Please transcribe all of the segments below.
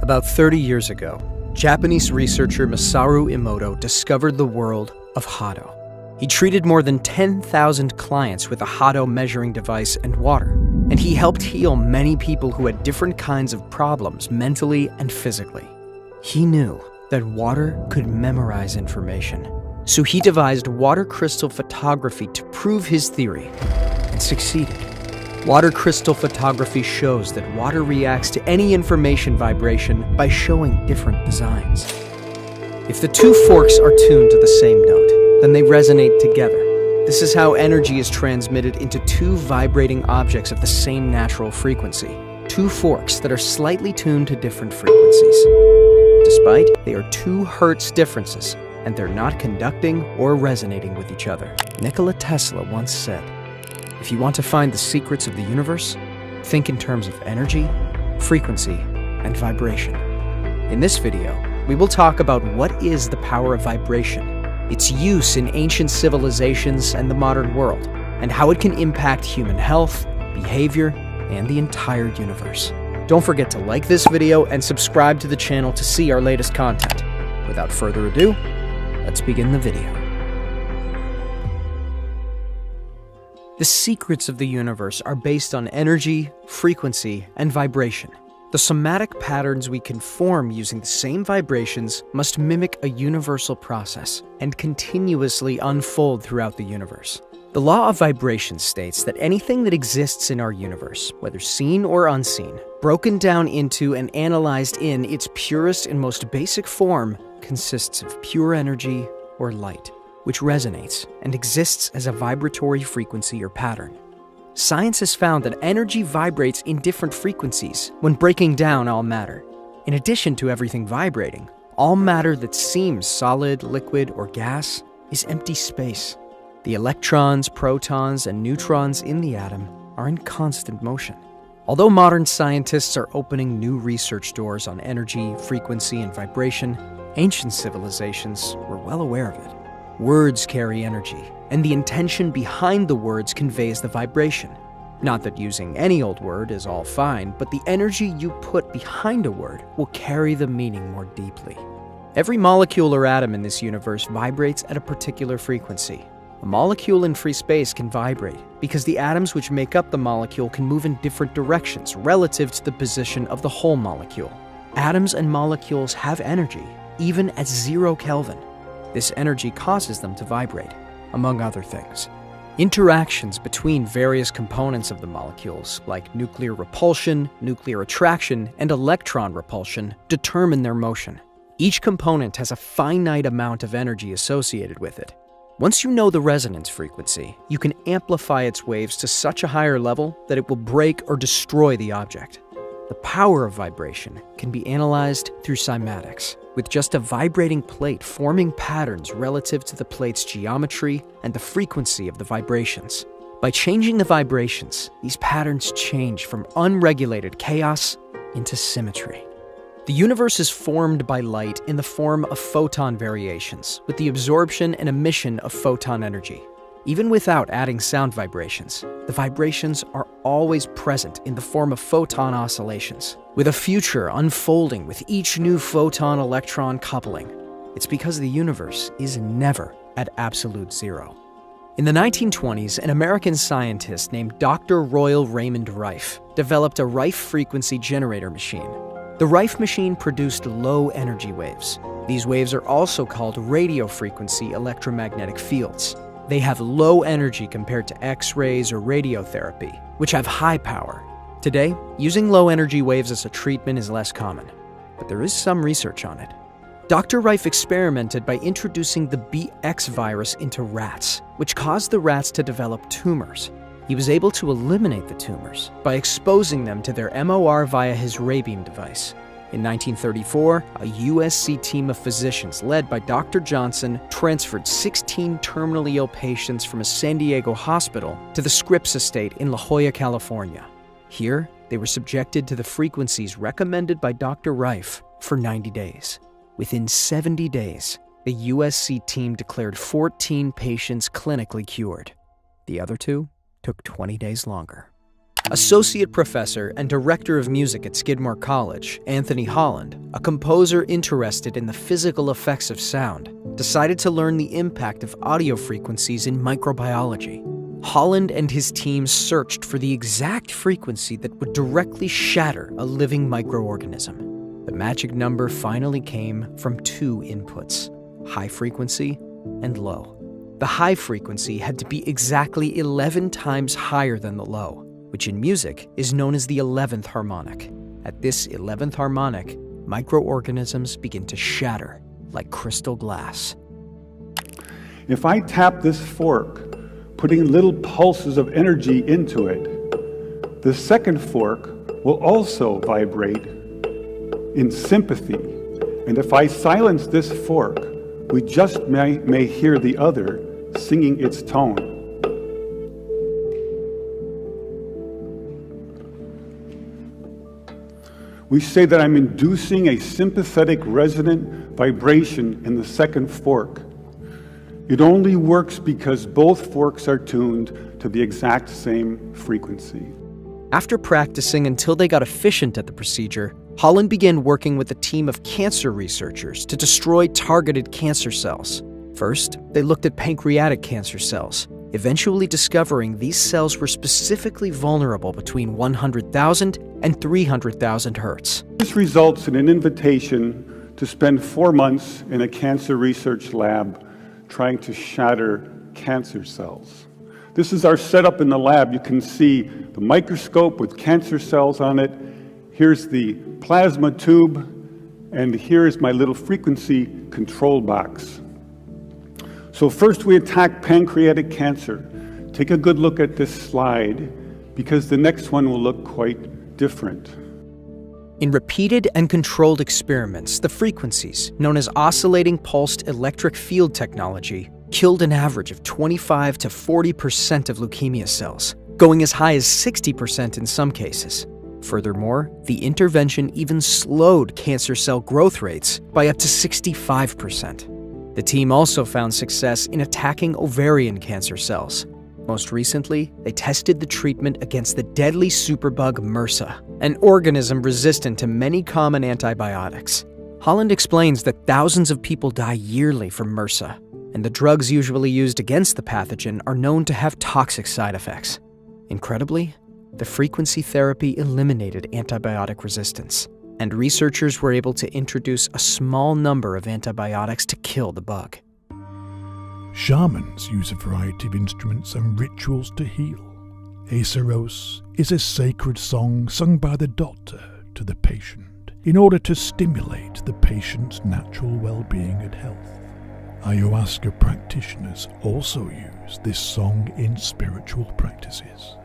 About 30 years ago, Japanese researcher Masaru Emoto discovered the world of Hado. He treated more than 10,000 clients with a Hado measuring device and water, and he helped heal many people who had different kinds of problems mentally and physically. He knew that water could memorize information, so he devised water crystal photography to prove his theory, and succeeded. Water crystal photography shows that water reacts to any information vibration by showing different designs. If the two forks are tuned to the same note, then they resonate together. This is how energy is transmitted into two vibrating objects of the same natural frequency, two forks that are slightly tuned to different frequencies. Despite they are 2 hertz differences, and they're not conducting or resonating with each other. Nikola Tesla once said, "If you want to find the secrets of the universe, think in terms of energy, frequency, and vibration." In this video, we will talk about what is the power of vibration, its use in ancient civilizations and the modern world, and how it can impact human health, behavior, and the entire universe. Don't forget to like this video and subscribe to the channel to see our latest content. Without further ado, let's begin the video. The secrets of the universe are based on energy, frequency, and vibration. The somatic patterns we can form using the same vibrations must mimic a universal process and continuously unfold throughout the universe. The law of vibration states that anything that exists in our universe, whether seen or unseen, broken down into and analyzed in its purest and most basic form, consists of pure energy or light, which resonates and exists as a vibratory frequency or pattern. Science has found that energy vibrates in different frequencies when breaking down all matter. In addition to everything vibrating, all matter that seems solid, liquid, or gas is empty space. The electrons, protons, and neutrons in the atom are in constant motion. Although modern scientists are opening new research doors on energy, frequency, and vibration, ancient civilizations were well aware of it. Words carry energy, and the intention behind the words conveys the vibration. Not that using any old word is all fine, but the energy you put behind a word will carry the meaning more deeply. Every molecule or atom in this universe vibrates at a particular frequency. A molecule in free space can vibrate because the atoms which make up the molecule can move in different directions relative to the position of the whole molecule. Atoms and molecules have energy, even at 0 Kelvin. This energy causes them to vibrate, among other things. Interactions between various components of the molecules, like nuclear repulsion, nuclear attraction, and electron repulsion, determine their motion. Each component has a finite amount of energy associated with it. Once you know the resonance frequency, you can amplify its waves to such a higher level that it will break or destroy the object. The power of vibration can be analyzed through cymatics, with just a vibrating plate forming patterns relative to the plate's geometry and the frequency of the vibrations. By changing the vibrations, these patterns change from unregulated chaos into symmetry. The universe is formed by light in the form of photon variations, with the absorption and emission of photon energy. Even without adding sound vibrations, the vibrations are always present in the form of photon oscillations, with a future unfolding with each new photon-electron coupling. It's because the universe is never at absolute zero. In the 1920s, an American scientist named Dr. Royal Raymond Rife developed a Rife frequency generator machine. The Rife machine produced low energy waves. These waves are also called radio frequency electromagnetic fields. They have low energy compared to X-rays or radiotherapy, which have high power. Today, using low energy waves as a treatment is less common, but there is some research on it. Dr. Rife experimented by introducing the BX virus into rats, which caused the rats to develop tumors. He was able to eliminate the tumors by exposing them to their MOR via his ray-beam device. In 1934, a USC team of physicians led by Dr. Johnson transferred 16 terminally ill patients from a San Diego hospital to the Scripps Estate in La Jolla, California. Here, they were subjected to the frequencies recommended by Dr. Rife for 90 days. Within 70 days, the USC team declared 14 patients clinically cured. The other 2 took 20 days longer. Associate professor and director of music at Skidmore College, Anthony Holland, a composer interested in the physical effects of sound, decided to learn the impact of audio frequencies in microbiology. Holland and his team searched for the exact frequency that would directly shatter a living microorganism. The magic number finally came from two inputs: high frequency and low. The high frequency had to be exactly 11 times higher than the low, which in music is known as the 11th harmonic. At this 11th harmonic, microorganisms begin to shatter like crystal glass. If I tap this fork, putting little pulses of energy into it, the second fork will also vibrate in sympathy. And if I silence this fork, we just may hear the other singing its tone. We say that I'm inducing a sympathetic resonant vibration in the second fork. It only works because both forks are tuned to the exact same frequency. After practicing until they got efficient at the procedure, Holland began working with a team of cancer researchers to destroy targeted cancer cells. First, they looked at pancreatic cancer cells, eventually discovering these cells were specifically vulnerable between 100,000 and 300,000 hertz. This results in an invitation to spend 4 months in a cancer research lab trying to shatter cancer cells. This is our setup in the lab. You can see the microscope with cancer cells on it. Here's the plasma tube, and here's my little frequency control box. So first we attack pancreatic cancer. Take a good look at this slide, because the next one will look quite different. In repeated and controlled experiments, the frequencies, known as oscillating pulsed electric field technology, killed an average of 25 to 40% of leukemia cells, going as high as 60% in some cases. Furthermore, the intervention even slowed cancer cell growth rates by up to 65%. The team also found success in attacking ovarian cancer cells. Most recently, they tested the treatment against the deadly superbug MRSA, an organism resistant to many common antibiotics. Holland explains that thousands of people die yearly from MRSA, and the drugs usually used against the pathogen are known to have toxic side effects. Incredibly, the frequency therapy eliminated antibiotic resistance, and researchers were able to introduce a small number of antibiotics to kill the bug. Shamans use a variety of instruments and rituals to heal. EROS is a sacred song sung by the doctor to the patient in order to stimulate the patient's natural well-being and health. Ayahuasca practitioners also use this song in spiritual practices.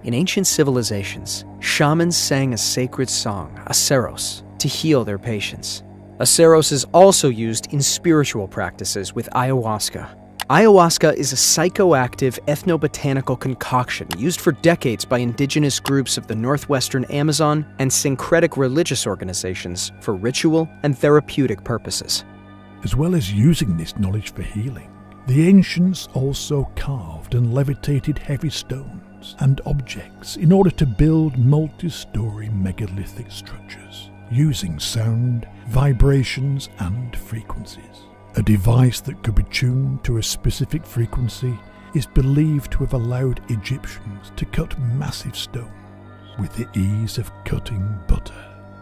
In ancient civilizations, shamans sang a sacred song, EROS, to heal their patients. EROS is also used in spiritual practices with ayahuasca. Ayahuasca is a psychoactive ethnobotanical concoction used for decades by indigenous groups of the northwestern Amazon and syncretic religious organizations for ritual and therapeutic purposes. As well as using this knowledge for healing, the ancients also carved and levitated heavy stones and objects in order to build multi-story megalithic structures, using sound, vibrations, and frequencies. A device that could be tuned to a specific frequency is believed to have allowed Egyptians to cut massive stones with the ease of cutting butter.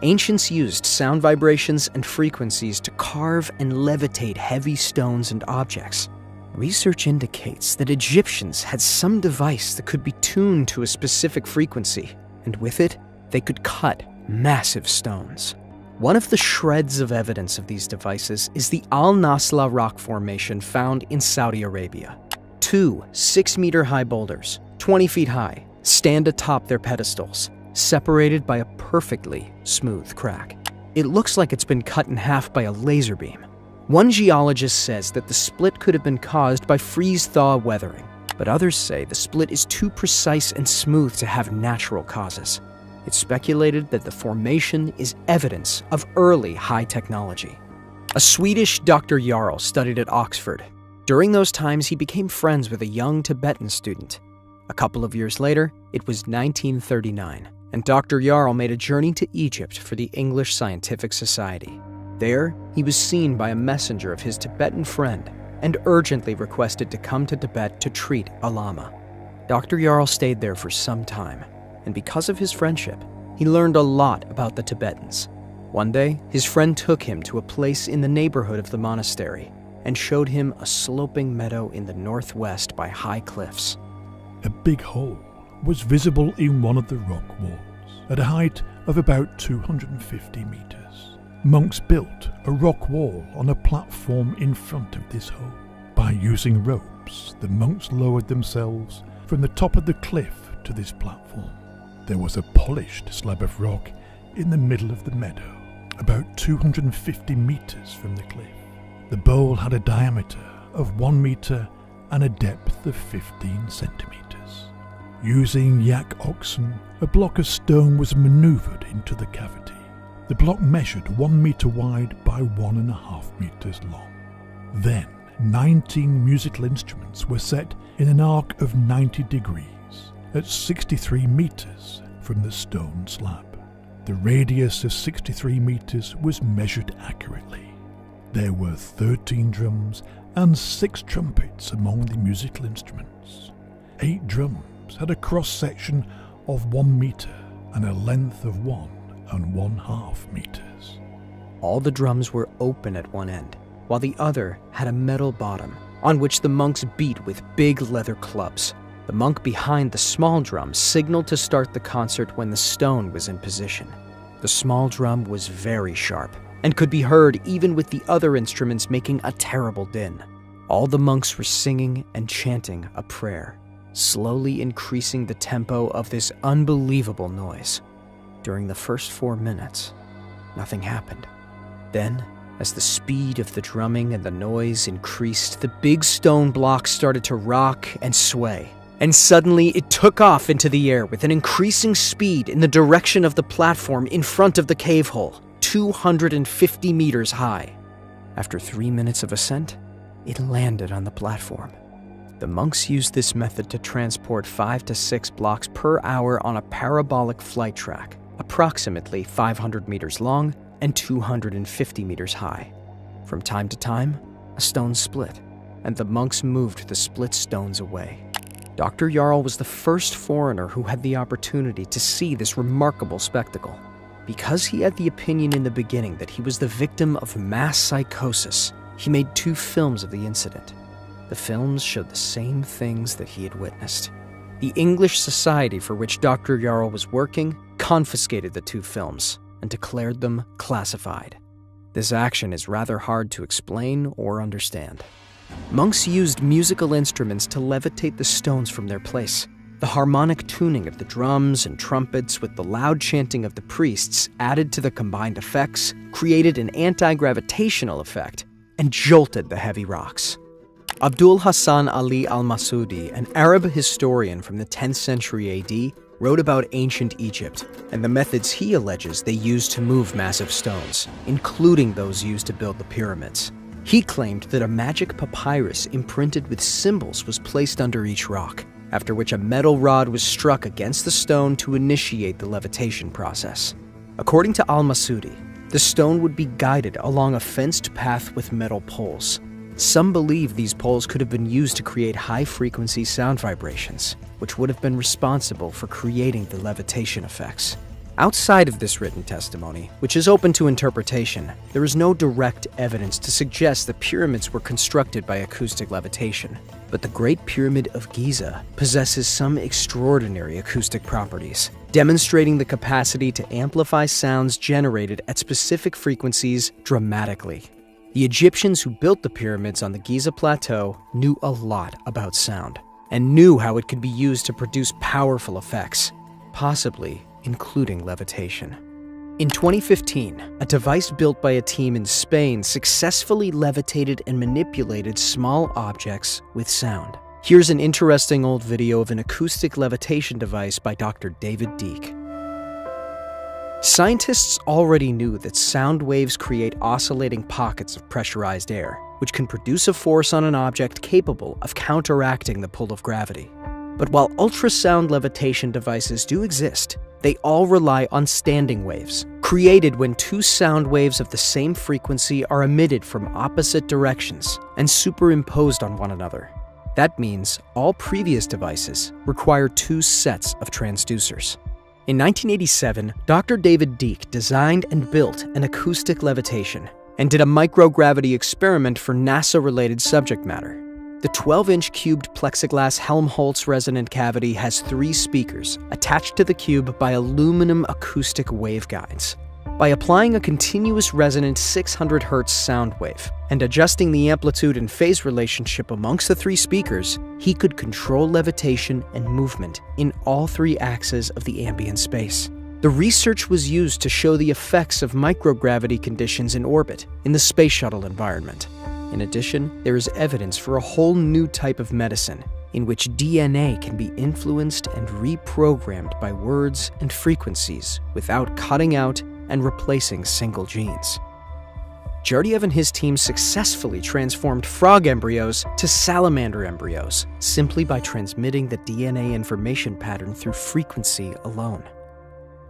Ancients used sound vibrations and frequencies to carve and levitate heavy stones and objects. Research indicates that Egyptians had some device that could be tuned to a specific frequency, and with it, they could cut massive stones. One of the shreds of evidence of these devices is the Al-Nasla rock formation found in Saudi Arabia. 2 6-meter-high boulders, 20 feet high, stand atop their pedestals, separated by a perfectly smooth crack. It looks like it's been cut in half by a laser beam. One geologist says that the split could have been caused by freeze-thaw weathering, but others say the split is too precise and smooth to have natural causes. It's speculated that the formation is evidence of early high technology. A Swedish Dr. Jarl studied at Oxford. During those times, he became friends with a young Tibetan student. A couple of years later, it was 1939, and Dr. Jarl made a journey to Egypt for the English Scientific Society. There, he was seen by a messenger of his Tibetan friend and urgently requested to come to Tibet to treat a lama. Dr. Jarl stayed there for some time, and because of his friendship, he learned a lot about the Tibetans. One day, his friend took him to a place in the neighborhood of the monastery and showed him a sloping meadow in the northwest by high cliffs. A big hole was visible in one of the rock walls at a height of about 250 meters. Monks built a rock wall on a platform in front of this hole. By using ropes, the monks lowered themselves from the top of the cliff to this platform. There was a polished slab of rock in the middle of the meadow, about 250 meters from the cliff. The bowl had a diameter of 1 meter and a depth of 15 centimeters. Using yak oxen, a block of stone was maneuvered into the cavity. The block measured 1 meter wide by 1.5 meters long. Then, 19 musical instruments were set in an arc of 90 degrees at 63 meters from the stone slab. The radius of 63 meters was measured accurately. There were 13 drums and 6 trumpets among the musical instruments. 8 drums had a cross-section of 1 meter and a length of 1.5 meters. All the drums were open at one end, while the other had a metal bottom on which the monks beat with big leather clubs. The monk behind the small drum signaled to start the concert when the stone was in position. The small drum was very sharp and could be heard even with the other instruments making a terrible din. All the monks were singing and chanting a prayer, slowly increasing the tempo of this unbelievable noise. During the first 4 minutes, nothing happened. Then, as the speed of the drumming and the noise increased, the big stone block started to rock and sway. And suddenly it took off into the air with an increasing speed in the direction of the platform in front of the cave hole, 250 meters high. After 3 minutes of ascent, it landed on the platform. The monks used this method to transport 5 to 6 blocks per hour on a parabolic flight track, approximately 500 meters long and 250 meters high. From time to time, a stone split, and the monks moved the split stones away. Dr. Jarl was the first foreigner who had the opportunity to see this remarkable spectacle. Because he had the opinion in the beginning that he was the victim of mass psychosis, he made 2 films of the incident. The films showed the same things that he had witnessed. The English society for which Dr. Jarl was working confiscated the 2 films and declared them classified. This action is rather hard to explain or understand. Monks used musical instruments to levitate the stones from their place. The harmonic tuning of the drums and trumpets with the loud chanting of the priests added to the combined effects, created an anti-gravitational effect, and jolted the heavy rocks. Abdul Hassan Ali al-Masudi, an Arab historian from the 10th century AD, wrote about ancient Egypt and the methods he alleges they used to move massive stones, including those used to build the pyramids. He claimed that a magic papyrus imprinted with symbols was placed under each rock, after which a metal rod was struck against the stone to initiate the levitation process. According to al-Masudi, the stone would be guided along a fenced path with metal poles. Some believe these poles could have been used to create high-frequency sound vibrations, which would have been responsible for creating the levitation effects. Outside of this written testimony, which is open to interpretation, there is no direct evidence to suggest that pyramids were constructed by acoustic levitation. But the Great Pyramid of Giza possesses some extraordinary acoustic properties, demonstrating the capacity to amplify sounds generated at specific frequencies dramatically. The Egyptians who built the pyramids on the Giza Plateau knew a lot about sound, and knew how it could be used to produce powerful effects, possibly including levitation. In 2015, a device built by a team in Spain successfully levitated and manipulated small objects with sound. Here's an interesting old video of an acoustic levitation device by Dr. David Deek. Scientists already knew that sound waves create oscillating pockets of pressurized air, which can produce a force on an object capable of counteracting the pull of gravity. But while ultrasound levitation devices do exist, they all rely on standing waves, created when two sound waves of the same frequency are emitted from opposite directions and superimposed on one another. That means all previous devices require two sets of transducers. In 1987, Dr. David Deek designed and built an acoustic levitation and did a microgravity experiment for NASA-related subject matter. The 12-inch cubed plexiglass Helmholtz resonant cavity has 3 speakers attached to the cube by aluminum acoustic waveguides. By applying a continuous resonant 600 Hz sound wave and adjusting the amplitude and phase relationship amongst the 3 speakers, he could control levitation and movement in all 3 axes of the ambient space. The research was used to show the effects of microgravity conditions in orbit in the space shuttle environment. In addition, there is evidence for a whole new type of medicine in which DNA can be influenced and reprogrammed by words and frequencies without cutting out and replacing single genes. Gerdiev and his team successfully transformed frog embryos to salamander embryos simply by transmitting the DNA information pattern through frequency alone.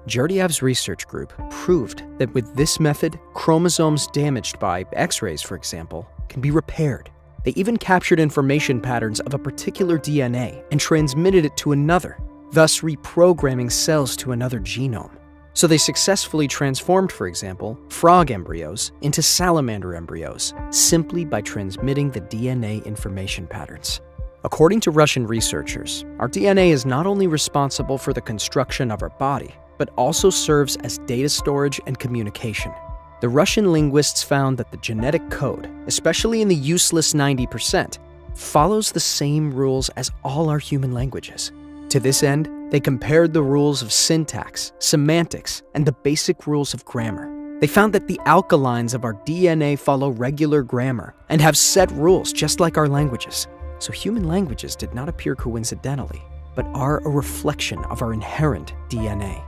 Gerdiev's research group proved that with this method, chromosomes damaged by X-rays, for example, can be repaired. They even captured information patterns of a particular DNA and transmitted it to another, thus reprogramming cells to another genome. So they successfully transformed, for example, frog embryos into salamander embryos simply by transmitting the DNA information patterns. According to Russian researchers, our DNA is not only responsible for the construction of our body, but also serves as data storage and communication. The Russian linguists found that the genetic code, especially in the useless 90%, follows the same rules as all our human languages. To this end, they compared the rules of syntax, semantics, and the basic rules of grammar. They found that the alkalines of our DNA follow regular grammar and have set rules just like our languages. So human languages did not appear coincidentally, but are a reflection of our inherent DNA.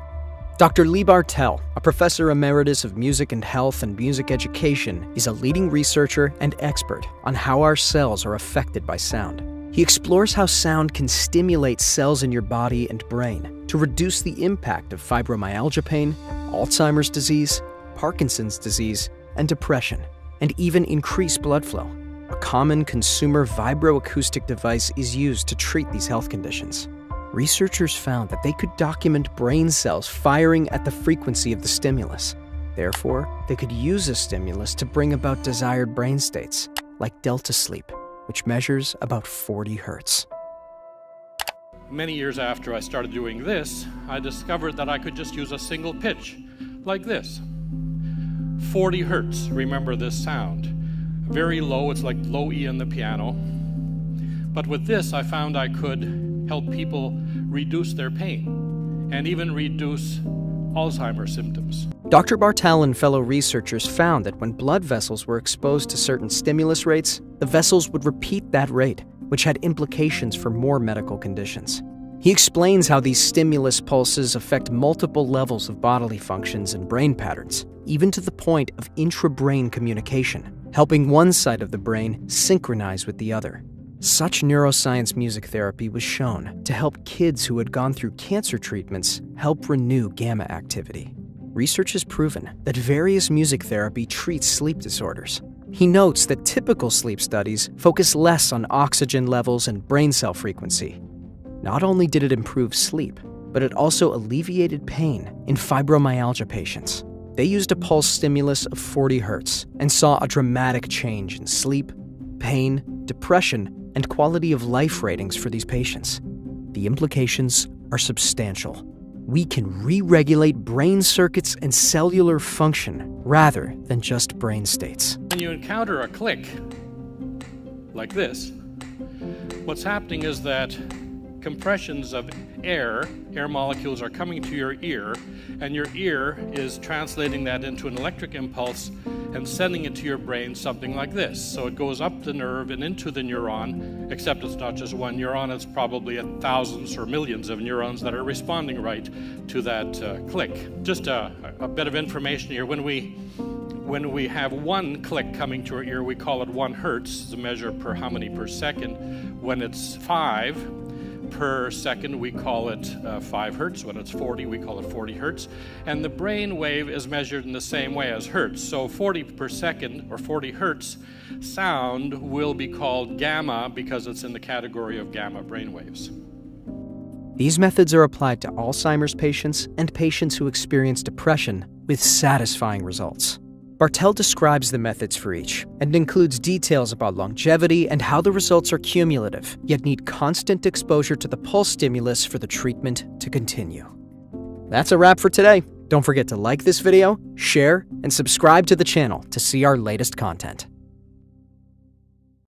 Dr. Lee Bartel, a professor emeritus of music and health and music education, is a leading researcher and expert on how our cells are affected by sound. He explores how sound can stimulate cells in your body and brain to reduce the impact of fibromyalgia pain, Alzheimer's disease, Parkinson's disease, and depression, and even increase blood flow. A common consumer vibroacoustic device is used to treat these health conditions. Researchers found that they could document brain cells firing at the frequency of the stimulus. Therefore, they could use a stimulus to bring about desired brain states, like delta sleep, which measures about 40 Hz. Many years after I started doing this, I discovered that I could just use a single pitch, like this. 40 Hertz, remember this sound. Very low, it's like low E on the piano. But with this, I found I could help people reduce their pain and even reduce Alzheimer's symptoms. Dr. Bartel and fellow researchers found that when blood vessels were exposed to certain stimulus rates, the vessels would repeat that rate, which had implications for more medical conditions. He explains how these stimulus pulses affect multiple levels of bodily functions and brain patterns, even to the point of intra-brain communication, helping one side of the brain synchronize with the other. Such neuroscience music therapy was shown to help kids who had gone through cancer treatments help renew gamma activity. Research has proven that various music therapy treats sleep disorders. He notes that typical sleep studies focus less on oxygen levels and brain cell frequency. Not only did it improve sleep, but it also alleviated pain in fibromyalgia patients. They used a pulse stimulus of 40 Hz and saw a dramatic change in sleep, pain, depression, and quality of life ratings for these patients. The implications are substantial. We can re-regulate brain circuits and cellular function rather than just brain states. When you encounter a click, like this, what's happening is that compressions of air molecules are coming to your ear, and your ear is translating that into an electric impulse and sending it to your brain, something like this. So it goes up the nerve and into the neuron, except it's not just one neuron, it's probably thousands or millions of neurons that are responding right to that click. Just a bit of information here. When we have one click coming to our ear, we call it 1 Hertz, the measure per how many per second. When it's 5 per second, we call it 5 hertz. When it's 40, we call it 40 hertz. And the brain wave is measured in the same way as hertz. So 40 per second, or 40 hertz, sound will be called gamma because it's in the category of gamma brain waves. These methods are applied to Alzheimer's patients and patients who experience depression with satisfying results. Bartel describes the methods for each and includes details about longevity and how the results are cumulative, yet need constant exposure to the pulse stimulus for the treatment to continue. That's a wrap for today. Don't forget to like this video, share, and subscribe to the channel to see our latest content.